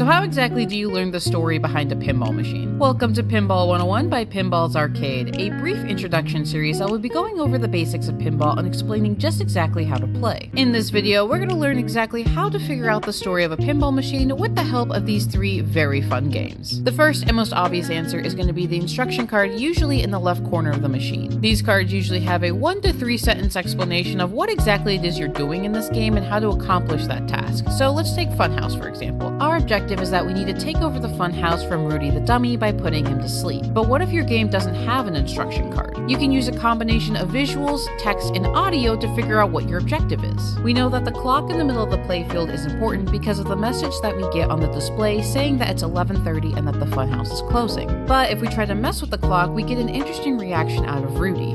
So how exactly do you learn the story behind a pinball machine? Welcome to Pinball 101 by Pinballz Arcade, a brief introduction series that will be going over the basics of pinball and explaining just exactly how to play. In this video, we're going to learn exactly how to figure out the story of a pinball machine with the help of these three very fun games. The first and most obvious answer is going to be the instruction card, usually in the left corner of the machine. These cards usually have a 1 to 3 sentence explanation of what exactly it is you're doing in this game and how to accomplish that task. So let's take Funhouse for example. Our objective is that we need to take over the funhouse from Rudy the dummy by putting him to sleep. But what if your game doesn't have an instruction card? You can use a combination of visuals, text, and audio to figure out what your objective is. We know that the clock in the middle of the playfield is important because of the message that we get on the display saying that it's 11:30 and that the funhouse is closing. But if we try to mess with the clock, we get an interesting reaction out of Rudy.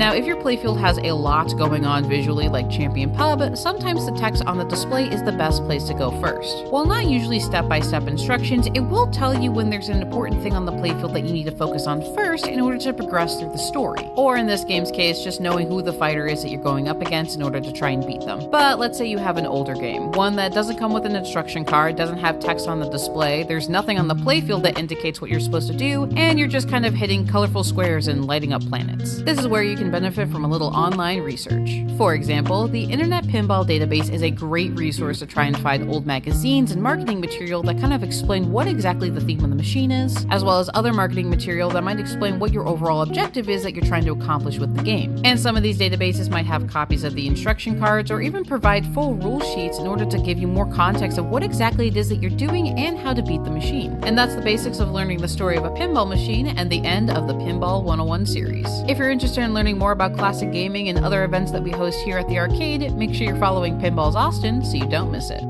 Now, if your playfield has a lot going on visually like Champion Pub, sometimes the text on the display is the best place to go first. While not usually step-by-step instructions, it will tell you when there's an important thing on the playfield that you need to focus on first in order to progress through the story. Or in this game's case, just knowing who the fighter is that you're going up against in order to try and beat them. But let's say you have an older game, one that doesn't come with an instruction card, doesn't have text on the display, there's nothing on the playfield that indicates what you're supposed to do, and you're just kind of hitting colorful squares and lighting up planets. This is where you can benefit from a little online research. For example, the Internet Pinball Database is a great resource to try and find old magazines and marketing material that kind of explain what exactly the theme of the machine is, as well as other marketing material that might explain what your overall objective is that you're trying to accomplish with the game. And some of these databases might have copies of the instruction cards or even provide full rule sheets in order to give you more context of what exactly it is that you're doing and how to beat the machine. And that's the basics of learning the story of a pinball machine and the end of the Pinball 101 series. If you're interested in learning more about classic gaming and other events that we host here at the arcade, make sure you're following Pinballz Austin so you don't miss it.